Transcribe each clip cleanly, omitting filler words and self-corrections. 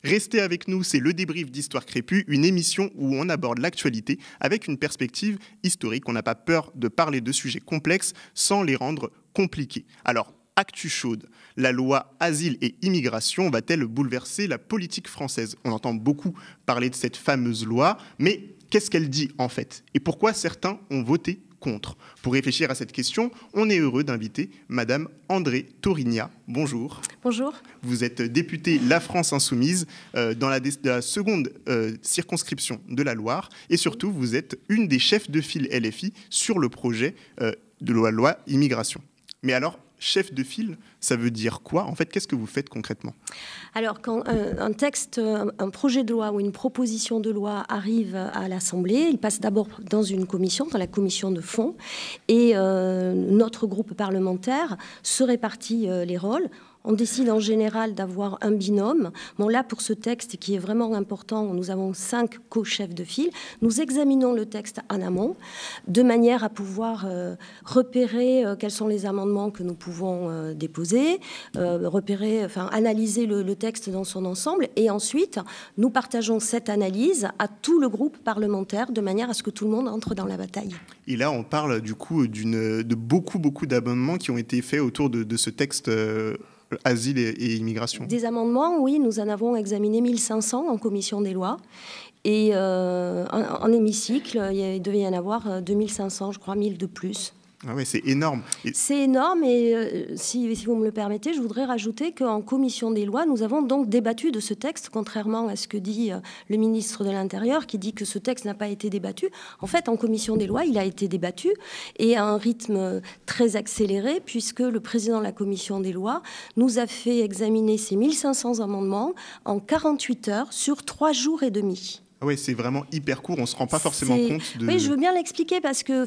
Restez avec nous, c'est le débrief d'Histoire Crépue, une émission où on aborde l'actualité avec une perspective historique. On n'a pas peur de parler de sujets complexes sans les rendre compliqués. Alors, actu chaude, la loi Asile et Immigration va-t-elle bouleverser la politique française? On entend beaucoup parler de cette fameuse loi, mais qu'est-ce qu'elle dit en fait? Et pourquoi certains ont voté contre? Pour réfléchir à cette question, on est heureux d'inviter Madame Andrée Torigna. Bonjour. Bonjour. Vous êtes députée La France Insoumise dans la seconde circonscription de la Loire et surtout vous êtes une des chefs de file LFI sur le projet de loi Immigration. Mais alors, chef de file, ça veut dire quoi? En fait, qu'est-ce que vous faites concrètement? Alors, quand un projet de loi ou une proposition de loi arrive à l'Assemblée, il passe d'abord dans une commission, dans la commission de fond, et notre groupe parlementaire se répartit les rôles. On décide en général d'avoir un binôme. Bon, là, pour ce texte qui est vraiment important, nous avons 5 co-chefs de file. Nous examinons le texte en amont, de manière à pouvoir repérer quels sont les amendements que nous pouvons déposer, analyser le texte dans son ensemble. Et ensuite, nous partageons cette analyse à tout le groupe parlementaire, de manière à ce que tout le monde entre dans la bataille. Et là, on parle du coup de beaucoup d'amendements qui ont été faits autour de ce texte Asile et Immigration. Des amendements, oui, nous en avons examiné 1500 en commission des lois. Et en hémicycle, il devait y en avoir 2500, je crois, 1000 de plus. Ah ouais, c'est énorme. C'est énorme et si vous me le permettez, je voudrais rajouter qu'en commission des lois, nous avons donc débattu de ce texte, contrairement à ce que dit le ministre de l'Intérieur, qui dit que ce texte n'a pas été débattu. En fait, en commission des lois, il a été débattu et à un rythme très accéléré, puisque le président de la commission des lois nous a fait examiner ces 1500 amendements en 48 heures sur 3 jours et demi. Ah ouais, c'est vraiment hyper court, on ne se rend pas forcément compte de... Oui, je veux bien l'expliquer parce que,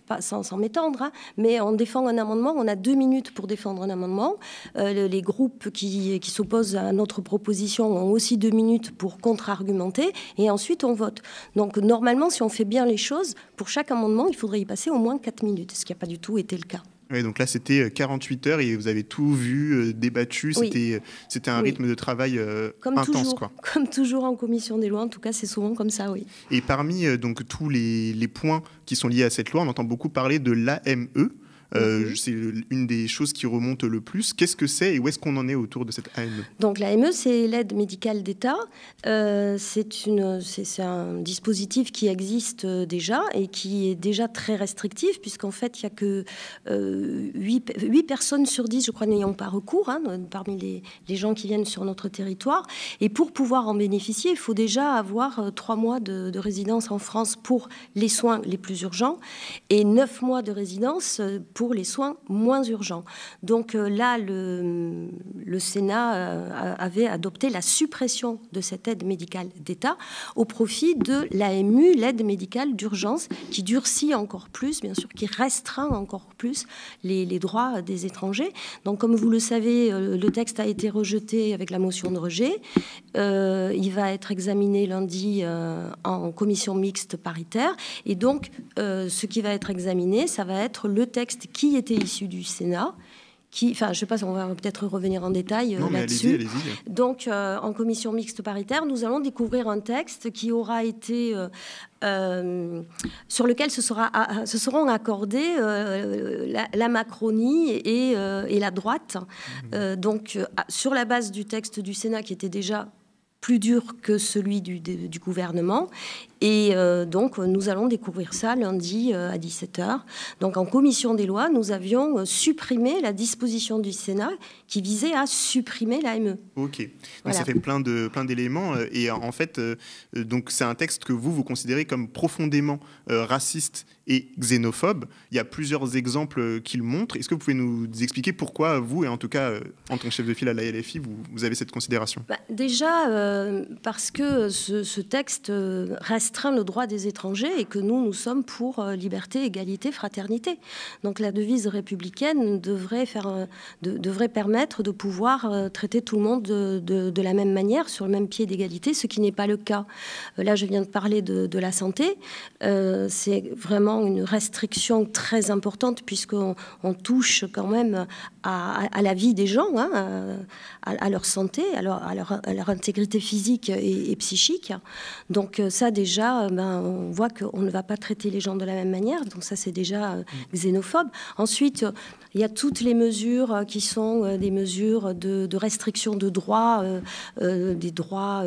pas sans m'étendre, hein, mais on défend un amendement, on a 2 minutes pour défendre un amendement. Les groupes qui s'opposent à notre proposition ont aussi 2 minutes pour contre-argumenter et ensuite on vote. Donc normalement, si on fait bien les choses, pour chaque amendement, il faudrait y passer au moins 4 minutes, ce qui n'a pas du tout été le cas. Oui, donc là, c'était 48 heures et vous avez tout vu, débattu. Oui. C'était un rythme de travail intense, toujours, quoi. Comme toujours en commission des lois, en tout cas, c'est souvent comme ça, oui. Et parmi donc, tous les points qui sont liés à cette loi, on entend beaucoup parler de l'AME. C'est une des choses qui remonte le plus. Qu'est-ce que c'est et où est-ce qu'on en est autour de cette AME? Donc l'AME, c'est l'aide médicale d'État. C'est un dispositif qui existe déjà et qui est déjà très restrictif, puisqu'en fait, il n'y a que 8 personnes sur 10, je crois, n'ayant pas recours, hein, parmi les gens qui viennent sur notre territoire. Et pour pouvoir en bénéficier, il faut déjà avoir 3 mois de résidence en France pour les soins les plus urgents et 9 mois de résidence pour les soins moins urgents. Donc là, le Sénat avait adopté la suppression de cette aide médicale d'État au profit de l'AMU, l'aide médicale d'urgence, qui durcit encore plus, bien sûr, qui restreint encore plus les droits des étrangers. Donc comme vous le savez, le texte a été rejeté avec la motion de rejet. Il va être examiné lundi en commission mixte paritaire. Et donc, ce qui va être examiné, ça va être le texte qui était issu du Sénat, je ne sais pas si on va peut-être revenir en détail là-dessus. Allez-y. Donc, en commission mixte paritaire, nous allons découvrir un texte qui aura été... sur lequel se seront accordés la Macronie et la droite. Donc, sur la base du texte du Sénat qui était déjà plus dur que celui du gouvernement. Et donc, nous allons découvrir ça lundi à 17h. Donc, en commission des lois, nous avions supprimé la disposition du Sénat qui visait à supprimer l'AME. Ok. Donc, voilà. Ça fait plein d'éléments. Et en fait, donc, c'est un texte que vous considérez comme profondément raciste et xénophobe. Il y a plusieurs exemples qui le montrent. Est-ce que vous pouvez nous expliquer pourquoi vous, et en tout cas, en tant que chef de file à la LFI, vous avez cette considération? Déjà, parce que ce texte restreint le droit des étrangers et que nous sommes pour liberté, égalité, fraternité. Donc la devise républicaine devrait permettre de pouvoir traiter tout le monde de la même manière, sur le même pied d'égalité, ce qui n'est pas le cas. Là, je viens de parler de la santé. C'est vraiment une restriction très importante puisqu'on touche quand même à la vie des gens, hein, à leur santé, à leur intégrité santé physique et psychique. Donc ça déjà, on voit qu'on ne va pas traiter les gens de la même manière, donc ça c'est déjà xénophobe. Ensuite, il y a toutes les mesures qui sont des mesures de restriction de droits, des droits,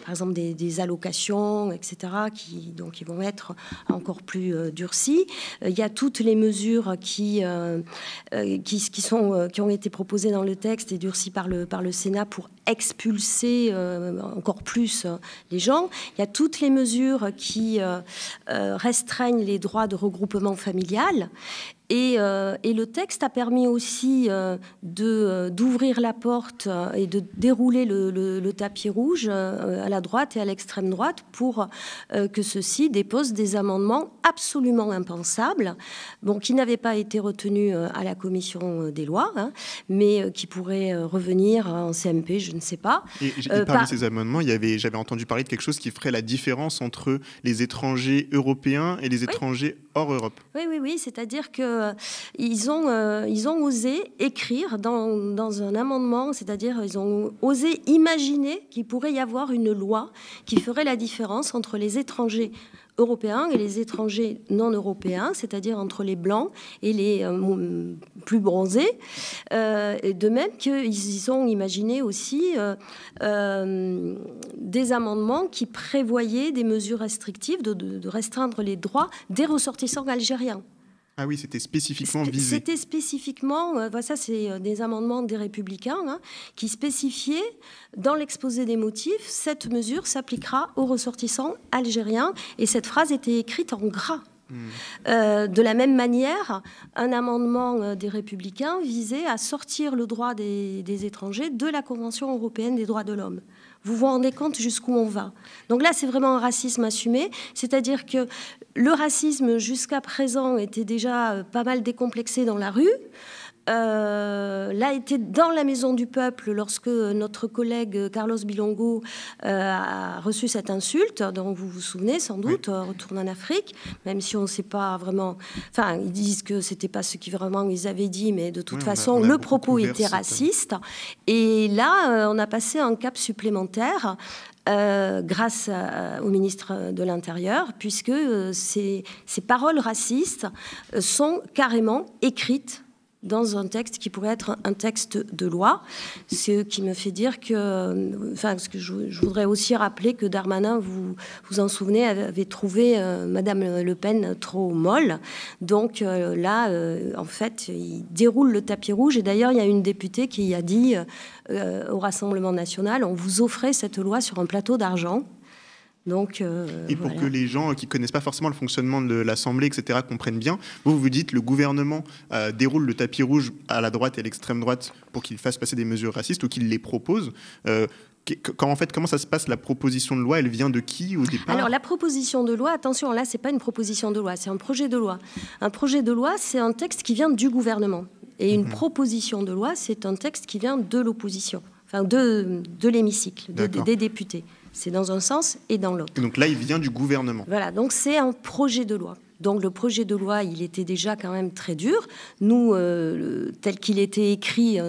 par exemple des allocations, etc., qui vont être encore plus durcies. Il y a toutes les mesures qui ont été proposées dans le texte et durcies par le Sénat pour expulser encore plus les gens. Il y a toutes les mesures qui restreignent les droits de regroupement familial. Et le texte a permis aussi d'ouvrir la porte et de dérouler le tapis rouge à la droite et à l'extrême droite pour que ceux-ci déposent des amendements absolument impensables, qui n'avaient pas été retenus à la commission des lois, mais qui pourraient revenir en CMP, je ne sais pas. Et parmi ces amendements, j'avais entendu parler de quelque chose qui ferait la différence entre les étrangers européens et les étrangers hors Europe. Oui, c'est-à-dire qu'ils ont osé écrire dans un amendement, c'est-à-dire ils ont osé imaginer qu'il pourrait y avoir une loi qui ferait la différence entre les étrangers européens et les étrangers non européens, c'est-à-dire entre les blancs et les plus bronzés. Et de même qu'ils ont imaginé aussi des amendements qui prévoyaient des mesures restrictives, de restreindre les droits des ressortissants algériens. Ah oui, c'était spécifiquement visé. C'était spécifiquement, ça c'est des amendements des Républicains, qui spécifiaient dans l'exposé des motifs, cette mesure s'appliquera aux ressortissants algériens, et cette phrase était écrite en gras. De la même manière, un amendement des Républicains visait à sortir le droit des étrangers de la Convention européenne des droits de l'homme. Vous vous rendez compte jusqu'où on va. Donc là, c'est vraiment un racisme assumé, c'est-à-dire que le racisme, jusqu'à présent, était déjà pas mal décomplexé dans la rue. Là, était dans la Maison du Peuple lorsque notre collègue Carlos Bilongo a reçu cette insulte, dont vous vous souvenez sans doute, retourne en Afrique, même si on ne sait pas vraiment... Enfin, ils disent que ce n'était pas ce qu'ils vraiment ils avaient dit, mais de toute façon, le propos était raciste. Et là, on a passé un cap supplémentaire grâce au ministre de l'Intérieur, puisque ces paroles racistes sont carrément écrites dans un texte qui pourrait être un texte de loi. Ce qui me fait dire que... ce que je voudrais aussi rappeler que Darmanin, vous en souvenez, avait trouvé Madame Le Pen trop molle. Donc là, en fait, il déroule le tapis rouge. Et d'ailleurs, il y a une députée qui a dit au Rassemblement national, on vous offrait cette loi sur un plateau d'argent. Donc, et pour que les gens qui ne connaissent pas forcément le fonctionnement de l'Assemblée, etc., comprennent bien, vous dites le gouvernement déroule le tapis rouge à la droite et à l'extrême droite pour qu'il fasse passer des mesures racistes ou qu'il les propose. Comment ça se passe, la proposition de loi? Elle vient de qui au départ? Alors la proposition de loi, attention, là c'est pas une proposition de loi, c'est un projet de loi. Un projet de loi, c'est un texte qui vient du gouvernement. Et une proposition de loi, c'est un texte qui vient de l'opposition, enfin de l'hémicycle, des députés. C'est dans un sens et dans l'autre. Donc là, il vient du gouvernement. Voilà, donc c'est un projet de loi. Donc le projet de loi, il était déjà quand même très dur. Nous, tel qu'il était écrit,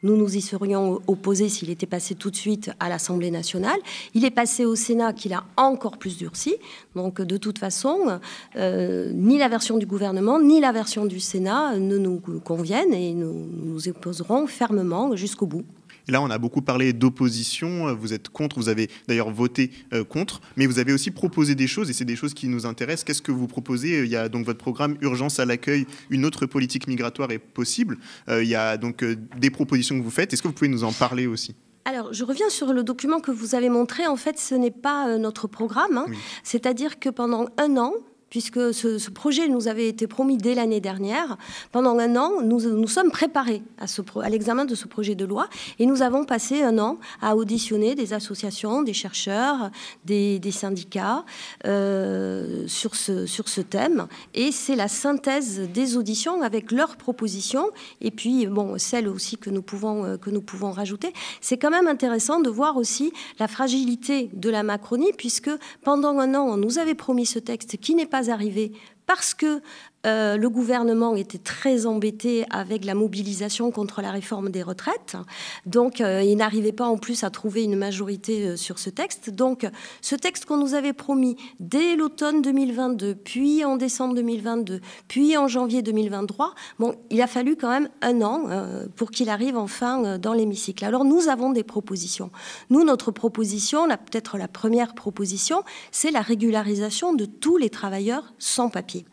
nous y serions opposés s'il était passé tout de suite à l'Assemblée nationale. Il est passé au Sénat, qui l'a encore plus durci. Donc de toute façon, ni la version du gouvernement, ni la version du Sénat ne nous conviennent et nous nous opposerons fermement jusqu'au bout. Et là, on a beaucoup parlé d'opposition, vous êtes contre, vous avez d'ailleurs voté contre, mais vous avez aussi proposé des choses, et c'est des choses qui nous intéressent. Qu'est-ce que vous proposez? Il y a donc votre programme Urgence à l'accueil, une autre politique migratoire est possible. Il y a donc des propositions que vous faites. Est-ce que vous pouvez nous en parler aussi? Alors, je reviens sur le document que vous avez montré. En fait, ce n'est pas notre programme. Oui. C'est-à-dire que pendant un an, puisque ce projet nous avait été promis dès l'année dernière. Pendant un an, nous sommes préparés à l'examen de ce projet de loi et nous avons passé un an à auditionner des associations, des chercheurs, des syndicats sur ce thème. Et c'est la synthèse des auditions avec leurs propositions et puis celles aussi que nous pouvons rajouter. C'est quand même intéressant de voir aussi la fragilité de la Macronie, puisque pendant un an, on nous avait promis ce texte qui n'est pas arrivé parce que le gouvernement était très embêté avec la mobilisation contre la réforme des retraites. Donc, il n'arrivait pas en plus à trouver une majorité sur ce texte. Donc, ce texte qu'on nous avait promis dès l'automne 2022, puis en décembre 2022, puis en janvier 2023, bon, il a fallu quand même un an pour qu'il arrive enfin dans l'hémicycle. Alors, nous avons des propositions. Nous, notre proposition, peut-être la première proposition, c'est la régularisation de tous les travailleurs sans papier.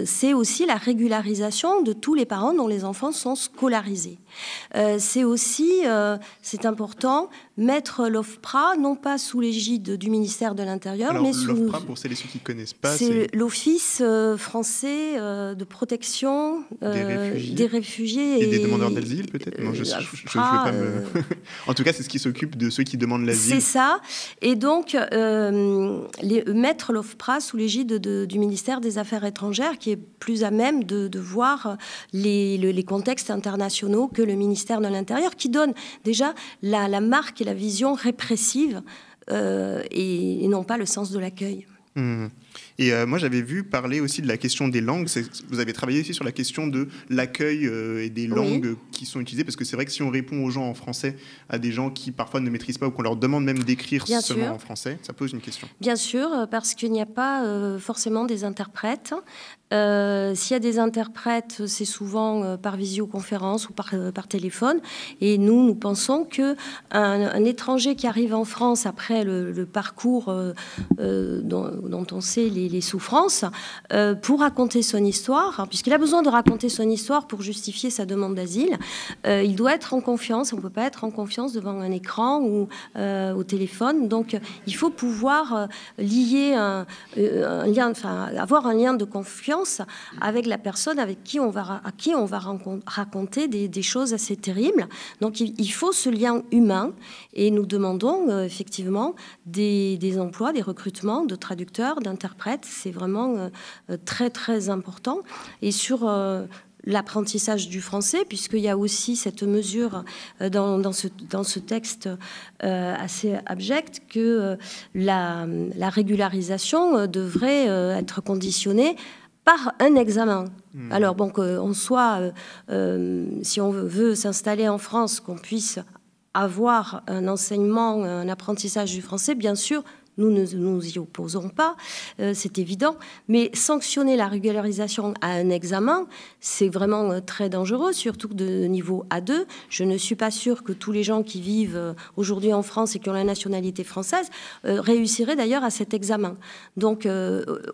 C'est aussi la régularisation de tous les parents dont les enfants sont scolarisés. C'est aussi, c'est important, mettre l'OFPRA, non pas sous l'égide du ministère de l'Intérieur, alors, mais sous... l'OFPRA, pour celles et ceux qui ne connaissent pas, c'est l'Office français de protection des réfugiés et des demandeurs d'asile, peut-être. Non, je ne veux pas me... En tout cas, c'est ce qui s'occupe de ceux qui demandent l'asile. C'est ça. Et donc, mettre l'OFPRA sous l'égide du ministère des Affaires étrangères, qui est plus à même de voir les contextes internationaux que le ministère de l'Intérieur, qui donne déjà la marque et la vision répressive et non pas le sens de l'accueil. Et moi, j'avais vu parler aussi de la question des langues. Vous avez travaillé aussi sur la question de l'accueil et des langues qui sont utilisées, parce que c'est vrai que si on répond aux gens en français, à des gens qui parfois ne maîtrisent pas ou qu'on leur demande même d'écrire seulement en français, ça pose une question. Bien sûr, parce qu'il n'y a pas forcément des interprètes. S'il y a des interprètes, c'est souvent par visioconférence ou par téléphone. Et nous pensons qu'un étranger qui arrive en France après le parcours dont on sait les souffrances, pour raconter son histoire, puisqu'il a besoin de raconter son histoire pour justifier sa demande d'asile, il doit être en confiance. On ne peut pas être en confiance devant un écran ou au téléphone. Donc, il faut pouvoir lier un lien, enfin, avoir un lien de confiance avec la personne à qui on va raconter des choses assez terribles. Donc, il faut ce lien humain. Et nous demandons effectivement des emplois, des recrutements de traducteurs, d'interprètes. C'est vraiment très, très important. Et sur l'apprentissage du français, puisqu'il y a aussi cette mesure dans ce texte assez abject que la régularisation devrait être conditionnée par un examen. Alors, bon, qu'on soit, si on veut s'installer en France, qu'on puisse avoir un enseignement, un apprentissage du français, bien sûr, nous ne nous y opposons pas, c'est évident, mais sanctionner la régularisation à un examen, c'est vraiment très dangereux, surtout de niveau A2. Je ne suis pas sûre que tous les gens qui vivent aujourd'hui en France et qui ont la nationalité française réussiraient d'ailleurs à cet examen. Donc,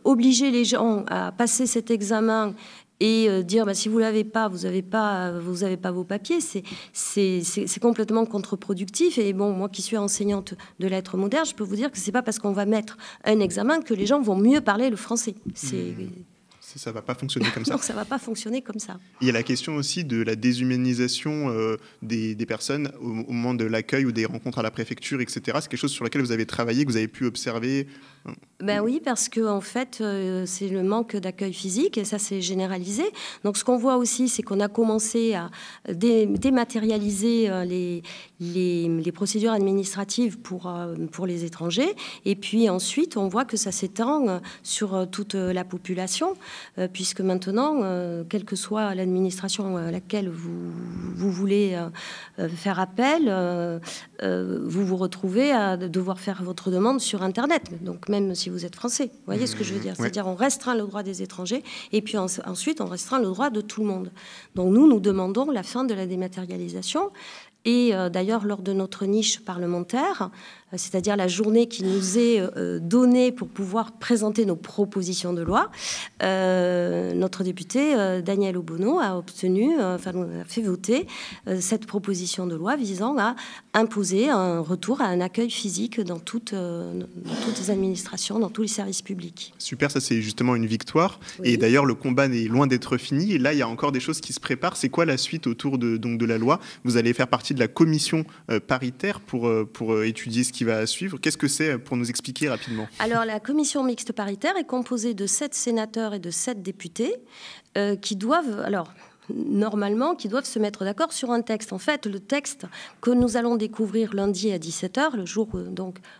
obliger les gens à passer cet examen et dire si vous l'avez pas, vous n'avez pas vos papiers, c'est complètement contre-productif. Et bon, moi qui suis enseignante de lettres modernes, je peux vous dire que c'est pas parce qu'on va mettre un examen que les gens vont mieux parler le français. Ça ne va pas fonctionner comme ça. Non, ça ne va pas fonctionner comme ça. Il y a la question aussi de la déshumanisation des personnes au moment de l'accueil ou des rencontres à la préfecture, etc. C'est quelque chose sur lequel vous avez travaillé, que vous avez pu observer. Ben oui, parce que en fait, c'est le manque d'accueil physique et ça, c'est généralisé. Donc, ce qu'on voit aussi, c'est qu'on a commencé à dématérialiser les procédures administratives pour les étrangers. Et puis ensuite, on voit que ça s'étend sur toute la population, puisque maintenant, quelle que soit l'administration à laquelle vous voulez faire appel, vous vous retrouvez à devoir faire votre demande sur Internet. Donc, même si vous êtes français, vous voyez ce que je veux dire. C'est-à-dire, on restreint le droit des étrangers et puis ensuite, on restreint le droit de tout le monde. Donc, nous demandons la fin de la dématérialisation. Et d'ailleurs, lors de notre niche parlementaire, c'est-à-dire la journée qui nous est donnée pour pouvoir présenter nos propositions de loi, notre député Daniel Obono a fait voter cette proposition de loi visant à imposer un retour à un accueil physique dans toutes les administrations, dans tous les services publics. Super, ça c'est justement une victoire. Oui. Et d'ailleurs, le combat n'est loin d'être fini. Et là, il y a encore des choses qui se préparent. C'est quoi la suite autour de la loi ? Vous allez faire partie de la commission paritaire pour étudier ce qui va suivre. Qu'est-ce que c'est pour nous expliquer rapidement ? Alors, la commission mixte paritaire est composée de 7 sénateurs et de 7 députés qui doivent... normalement, qui doivent se mettre d'accord sur un texte. En fait, le texte que nous allons découvrir lundi à 17h, le jour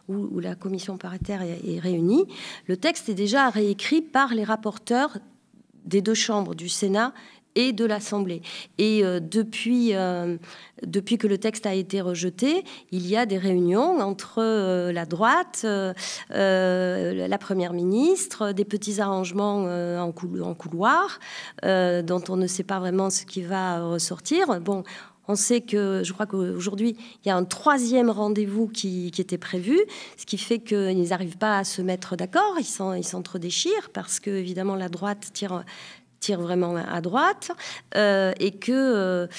où la commission paritaire est réunie, le texte est déjà réécrit par les rapporteurs des deux chambres du Sénat et de l'Assemblée. Et depuis que le texte a été rejeté, il y a des réunions entre la droite, la Première ministre, des petits arrangements en couloir, dont on ne sait pas vraiment ce qui va ressortir. Bon, on sait que, je crois qu'aujourd'hui, il y a un 3e rendez-vous qui était prévu, ce qui fait qu'ils n'arrivent pas à se mettre d'accord, ils s'entre-déchirent, parce que, évidemment, la droite tire vraiment à droite, et que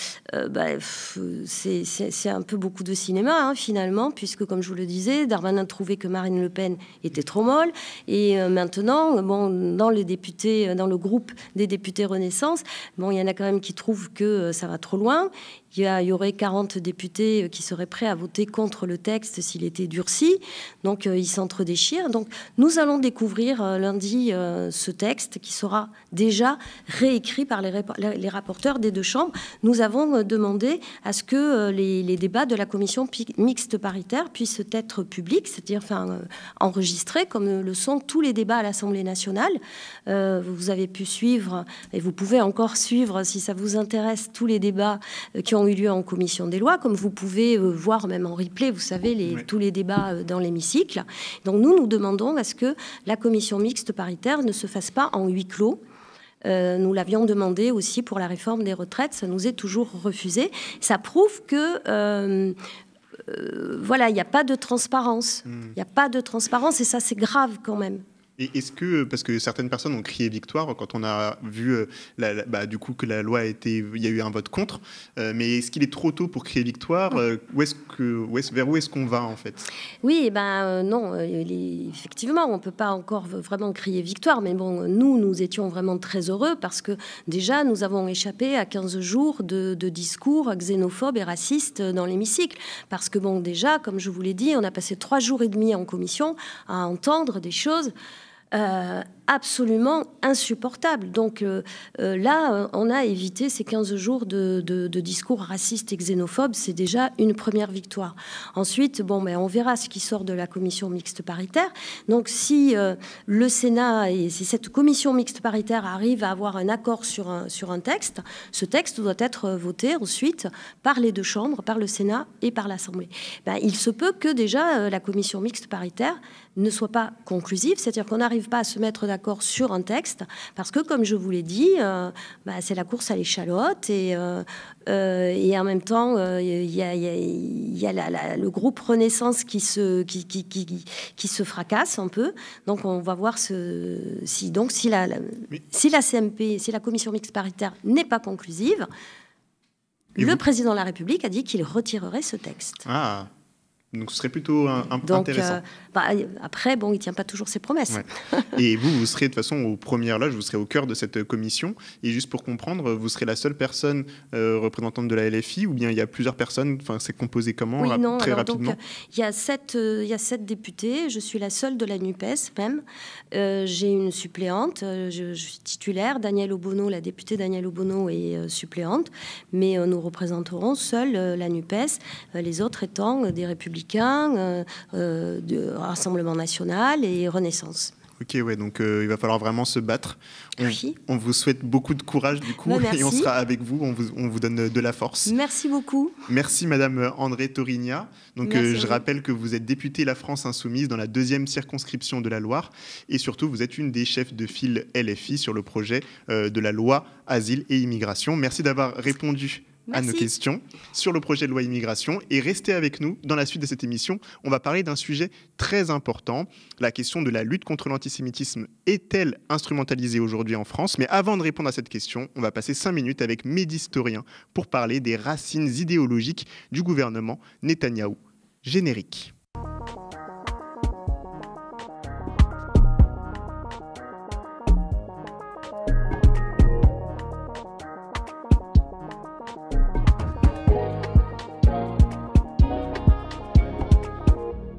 c'est un peu beaucoup de cinéma, finalement, puisque, comme je vous le disais, Darmanin trouvait que Marine Le Pen était trop molle, et maintenant, dans le groupe des députés Renaissance, il y en a quand même qui trouvent que ça va trop loin. Il y aurait 40 députés qui seraient prêts à voter contre le texte s'il était durci. Donc, ils s'entre-déchirent. Donc, nous allons découvrir lundi ce texte qui sera déjà réécrit par les rapporteurs des deux chambres. Nous avons demandé à ce que les débats de la commission mixte paritaire puissent être publics, c'est-à-dire enregistrés, comme le sont tous les débats à l'Assemblée nationale. Vous avez pu suivre, et vous pouvez encore suivre, si ça vous intéresse, tous les débats qui ont eu lieu en commission des lois, comme vous pouvez voir même en replay, vous savez, tous les débats dans l'hémicycle. Donc nous demandons à ce que la commission mixte paritaire ne se fasse pas en huis clos. Nous l'avions demandé aussi pour la réforme des retraites, ça nous est toujours refusé. Ça prouve que il n'y a pas de transparence. Il n'y a pas de transparence, et ça, c'est grave quand même. Et est-ce que, parce que certaines personnes ont crié victoire quand on a vu du coup que la loi il y a eu un vote contre, mais est-ce qu'il est trop tôt pour crier victoire? Vers où est-ce qu'on va en fait? Oui, non, effectivement, on ne peut pas encore vraiment crier victoire, mais bon, nous étions vraiment très heureux parce que déjà, nous avons échappé à 15 jours de discours xénophobes et racistes dans l'hémicycle. Parce que bon, déjà, comme je vous l'ai dit, on a passé 3 jours et demi en commission à entendre des choses absolument insupportable. Donc là, on a évité ces 15 jours de discours racistes et xénophobes. C'est déjà une première victoire. Ensuite, on verra ce qui sort de la commission mixte paritaire. Donc si le Sénat et si cette commission mixte paritaire arrive à avoir un accord sur un texte, ce texte doit être voté ensuite par les deux chambres, par le Sénat et par l'Assemblée. Il se peut que déjà la commission mixte paritaire ne soit pas conclusive, c'est-à-dire qu'on n'arrive pas à se mettre d'accord sur un texte, parce que, comme je vous l'ai dit, c'est la course à l'échalote, et en même temps, il y a le groupe Renaissance qui se fracasse un peu. Donc, on va voir si la CMP, si la commission mixte paritaire n'est pas conclusive, le président de la République a dit qu'il retirerait ce texte. Ah. Donc, ce serait plutôt intéressant. Après, il ne tient pas toujours ses promesses. Ouais. Et vous serez de toute façon aux premières loges, vous serez au cœur de cette commission. Et juste pour comprendre, vous serez la seule personne représentante de la LFI, ou bien il y a plusieurs personnes? Enfin, c'est composé comment? Oui, non, très rapidement. Il y a 7 députés. Je suis la seule de la NUPES même. J'ai une suppléante. Je suis titulaire. Danielle Obono, la députée Danielle Obono est suppléante. Mais nous représenterons seule la NUPES, les autres étant des Républicains, de Rassemblement national et Renaissance. Ok, ouais, donc il va falloir vraiment se battre. Oui. On vous souhaite beaucoup de courage du coup, et on sera avec vous, on vous donne de la force. Merci beaucoup. Merci Madame André Torigna. Donc je rappelle que vous êtes députée La France Insoumise dans la 2e circonscription de la Loire, et surtout vous êtes une des chefs de file LFI sur le projet de la loi Asile et Immigration. Merci d'avoir répondu à nos questions sur le projet de loi immigration, et restez avec nous dans la suite de cette émission. On va parler d'un sujet très important, la question de la lutte contre l'antisémitisme est-elle instrumentalisée aujourd'hui en France? Mais avant de répondre à cette question, on va passer 5 minutes avec Médistorien pour parler des racines idéologiques du gouvernement Netanyahou. Générique.